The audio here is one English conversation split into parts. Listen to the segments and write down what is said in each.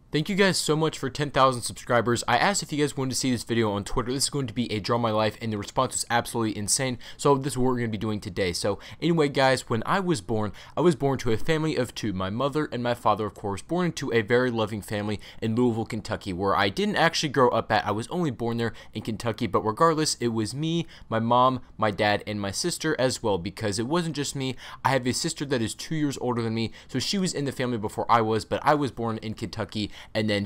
Thank you guys so much for 10,000 subscribers. I asked if you guys wanted to see this video on Twitter. This is going to be a draw my life, and the response was absolutely insane. So this is what we're going to be doing today. So anyway, guys, when I was born to a family of two. My mother and my father, of course, born into a very loving family in Louisville, Kentucky, where I didn't actually grow up at. I was only born there in Kentucky, but regardless, it was me, my mom, my dad, and my sister as well, because it wasn't just me. I have a sister that is 2 years older than me, so she was in the family before I was, but I was born in Kentucky. And then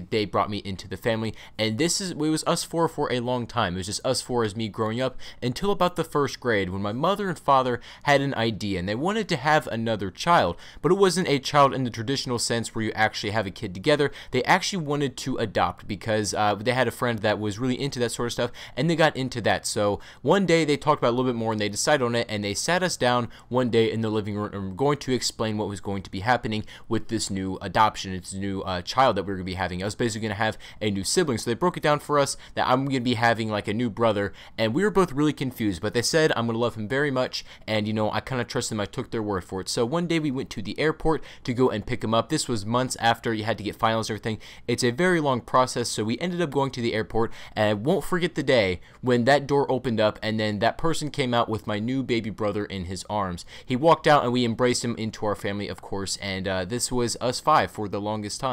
they brought me into the family, and it was us four for a long time. It was just us four as me growing up until about the first grade, when my mother and father had an idea, and they wanted to have another child, but it wasn't a child in the traditional sense where you actually have a kid together. They actually wanted to adopt because they had a friend that was really into that sort of stuff, and they got into that. So one day they talked about it a little bit more, and they decided on it, and they sat us down one day in the living room and were going to explain what was going to be happening with this new adoption. It's a new child that we were going to be having. I was basically going to have a new sibling, so they broke it down for us that I'm going to be having like a new brother, and we were both really confused, but they said I'm going to love him very much, and you know, I kind of trusted them. I took their word for it. So one day we went to the airport to go and pick him up. This was months after you had to get finals and everything. It's a very long process, so we ended up going to the airport, and I won't forget the day when that door opened up, and then that person came out with my new baby brother in his arms. He walked out, and we embraced him into our family, of course, and this was us five for the longest time.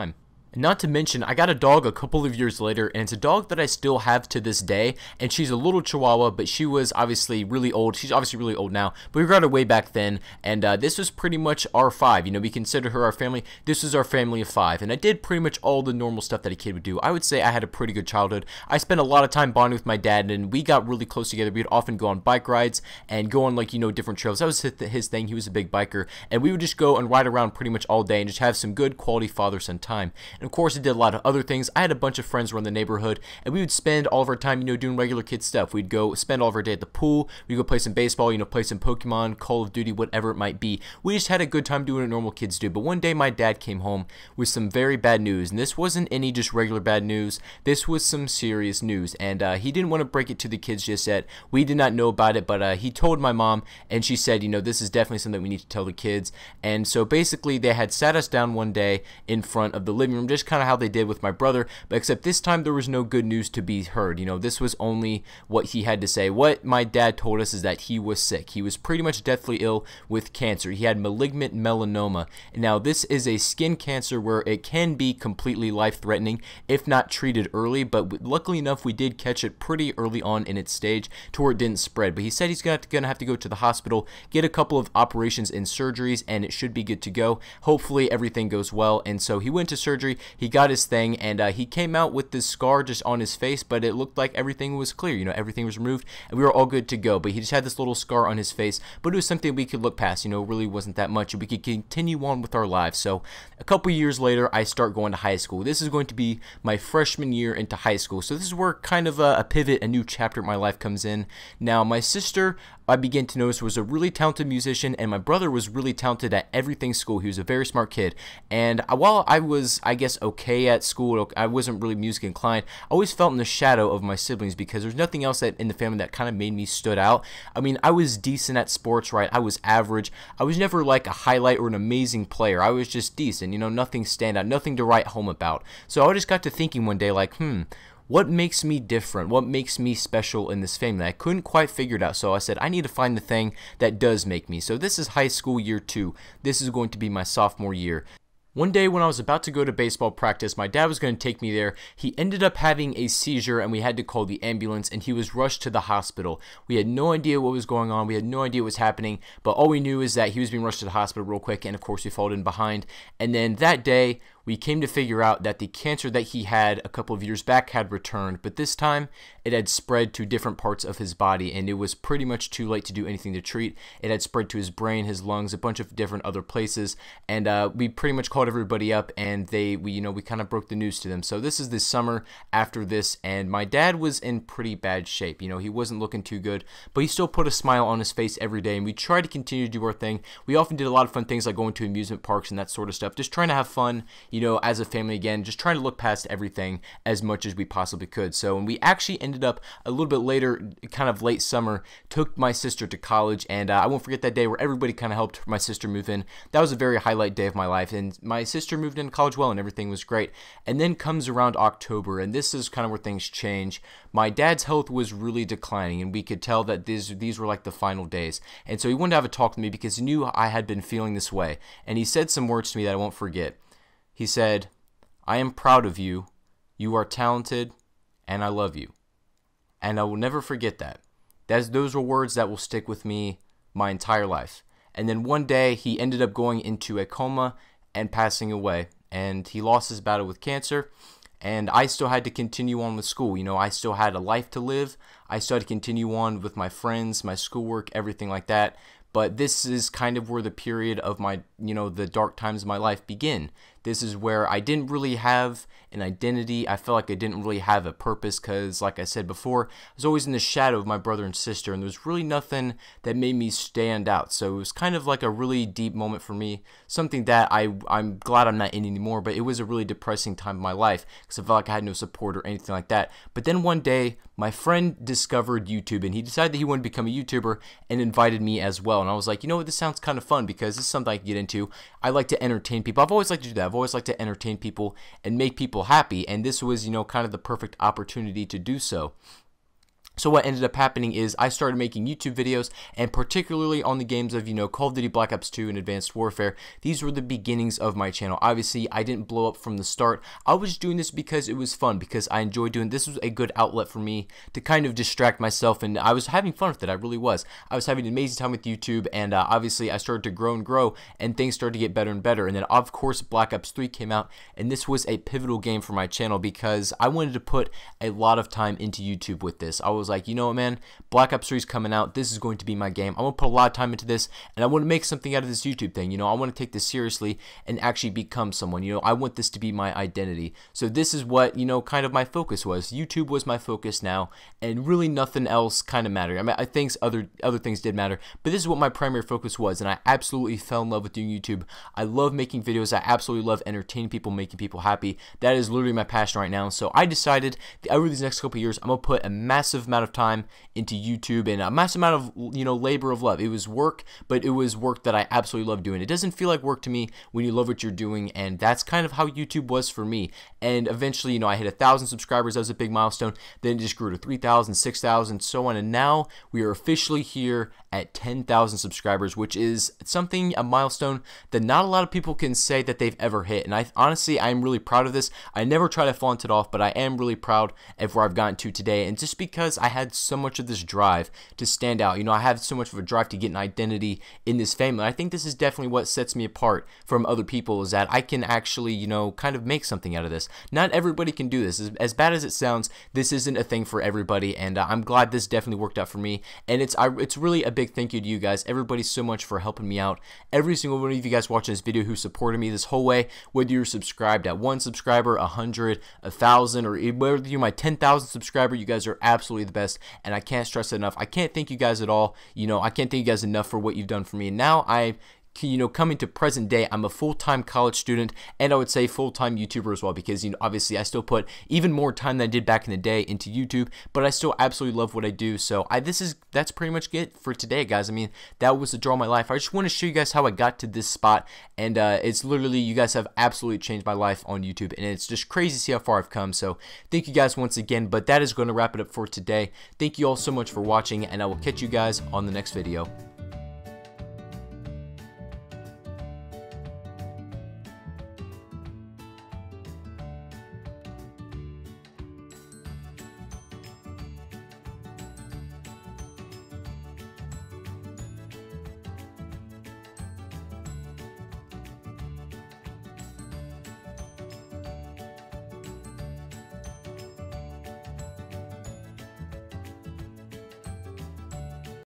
Not to mention, I got a dog a couple of years later, and it's a dog that I still have to this day, and she's a little Chihuahua, but she was obviously really old. She's obviously really old now, but we got her way back then, and this was pretty much our five. You know, we consider her our family. This was our family of five, and I did pretty much all the normal stuff that a kid would do. I would say I had a pretty good childhood. I spent a lot of time bonding with my dad, and we got really close together. We'd often go on bike rides and go on, like, you know, different trails. That was his thing. He was a big biker, and we would just go and ride around pretty much all day and just have some good quality father-son time. And of course, I did a lot of other things. I had a bunch of friends around the neighborhood, and we would spend all of our time, you know, doing regular kid stuff. We'd go spend all of our day at the pool. We'd go play some baseball, you know, play some Pokemon, Call of Duty, whatever it might be. We just had a good time doing what normal kids do. But one day my dad came home with some very bad news, and this wasn't any just regular bad news. This was some serious news, and he didn't want to break it to the kids just yet. We did not know about it, but he told my mom, and she said, you know, this is definitely something we need to tell the kids. And so basically they had sat us down one day in front of the living room, just kind of how they did with my brother, but except this time there was no good news to be heard. You know, this was only what he had to say. What my dad told us is that he was sick. He was pretty much deathly ill with cancer. He had malignant melanoma. Now, this is a skin cancer where it can be completely life-threatening if not treated early, but luckily enough, we did catch it pretty early on in its stage to where it didn't spread. But he said he's gonna have to go to the hospital, get a couple of operations and surgeries, and it should be good to go. Hopefully everything goes well. And so he went to surgery, he got his thing, and he came out with this scar just on his face, but it looked like everything was clear. You know, everything was removed, and we were all good to go. But he just had this little scar on his face, but it was something we could look past. You know, it really wasn't that much, and we could continue on with our lives. So a couple years later, I start going to high school. This is going to be my freshman year into high school, so this is where kind of a pivot, a new chapter in my life comes in. Now, my sister, I began to notice, was a really talented musician, and my brother was really talented at everything school. He was a very smart kid, and while I was, I guess, okay at school, I wasn't really music inclined. I always felt in the shadow of my siblings because there's nothing else in the family that kind of made me stood out. I mean, I was decent at sports, right? I was average. I was never like a highlight or an amazing player. I was just decent, you know, nothing stand out, nothing to write home about. So I just got to thinking one day, like, what makes me different? What makes me special in this family? I couldn't quite figure it out, so I said, I need to find the thing that does make me. So this is high school year 2. This is going to be my sophomore year. One day when I was about to go to baseball practice, my dad was going to take me there. He ended up having a seizure, and we had to call the ambulance, and he was rushed to the hospital. We had no idea what was going on. We had no idea what was happening, but all we knew is that he was being rushed to the hospital real quick, and of course we followed in behind. And then that day, we came to figure out that the cancer that he had a couple of years back had returned, but this time it had spread to different parts of his body, and it was pretty much too late to do anything to treat. It had spread to his brain, his lungs, a bunch of different other places, and we pretty much called everybody up, and we kind of broke the news to them. So this is the summer after this, and my dad was in pretty bad shape. You know, he wasn't looking too good, but he still put a smile on his face every day, and we tried to continue to do our thing. We often did a lot of fun things like going to amusement parks and that sort of stuff, just trying to have fun, you know, as a family again, just trying to look past everything as much as we possibly could. So, and we actually ended ended up a little bit later, kind of late summer, took my sister to college, and I won't forget that day where everybody kind of helped my sister move in. That was a very highlight day of my life, and my sister moved into college well, and everything was great. And then comes around October, and this is kind of where things change. My dad's health was really declining, and we could tell that these were like the final days. And so he wanted to have a talk with me because he knew I had been feeling this way. And he said some words to me that I won't forget. He said, "I am proud of you. You are talented, and I love you." And I will never forget that. Those are words that will stick with me my entire life. And then one day, he ended up going into a coma and passing away. And he lost his battle with cancer. And I still had to continue on with school. You know, I still had a life to live. I still had to continue on with my friends, my schoolwork, everything like that. But this is kind of where the period of my, the dark times of my life begin. This is where I didn't really have an identity. I felt like I didn't really have a purpose because, like I said before, I was always in the shadow of my brother and sister, and there was really nothing that made me stand out. So it was kind of like a really deep moment for me, something that I'm glad I'm not in anymore, but it was a really depressing time of my life because I felt like I had no support or anything like that. But then one day, my friend discovered YouTube, and he decided that he wanted to become a YouTuber and invited me as well. And I was like, you know what, this sounds kind of fun because this is something I can get into. I like to entertain people. I've always liked to do that. I've always liked to entertain people and make people happy, and this was, kind of the perfect opportunity to do so. So what ended up happening is I started making YouTube videos, and particularly on the games of, Call of Duty Black Ops 2 and Advanced Warfare. These were the beginnings of my channel. Obviously, I didn't blow up from the start. I was doing this because it was fun, because I enjoyed doing this. Was a good outlet for me to kind of distract myself, and I was having fun with it. I really was. I was having an amazing time with YouTube, and obviously I started to grow and grow, and things started to get better and better. And then, of course, Black Ops 3 came out, and this was a pivotal game for my channel because I wanted to put a lot of time into YouTube with this. I was like, you know what, man, Black Ops 3 is coming out. This is going to be my game. I'm going to put a lot of time into this, and I want to make something out of this YouTube thing. I want to take this seriously and actually become someone. I want this to be my identity. So this is what, kind of my focus was. YouTube was my focus now, and really nothing else kind of mattered. I mean, I think other things did matter, but this is what my primary focus was, and I absolutely fell in love with doing YouTube. I love making videos. I absolutely love entertaining people, making people happy. That is literally my passion right now. So I decided that over these next couple of years, I'm going to put a massive amount of time into YouTube and a massive amount of labor of love. It was work, but it was work that I absolutely love doing. It doesn't feel like work to me when you love what you're doing, and that's kind of how YouTube was for me. And eventually, I hit 1,000 subscribers. That was a big milestone. Then it just grew to 3,000, 6,000, so on, and now we are officially here at 10,000 subscribers, which is a milestone that not a lot of people can say that they've ever hit. And honestly, I'm really proud of this. I never try to flaunt it off, but I am really proud of where I've gotten to today. And just because I had so much of this drive to stand out, I have so much of a drive to get an identity in this fame. And I think this is definitely what sets me apart from other people, is that I can actually, kind of make something out of this. Not everybody can do this. As bad as it sounds, this isn't a thing for everybody. And I'm glad this definitely worked out for me. And it's really a big thank you to you guys. Everybody so much for helping me out. Every single one of you guys watching this video who supported me this whole way, whether you're subscribed at 1 subscriber, 100, 1,000, or whether you're my 10,000 subscriber, you guys are absolutely the best, and I can't stress it enough. I can't thank you guys at all. I can't thank you guys enough for what you've done for me. And now coming to present day, I'm a full-time college student, and I would say full-time YouTuber as well, because obviously I still put even more time than I did back in the day into YouTube, but I still absolutely love what I do. So that's pretty much it for today, guys. I mean, that was the draw of my life. I just want to show you guys how I got to this spot, and it's literally, you guys have absolutely changed my life on YouTube, and it's just crazy to see how far I've come. So thank you guys once again, but that is going to wrap it up for today. Thank you all so much for watching, and I will catch you guys on the next video.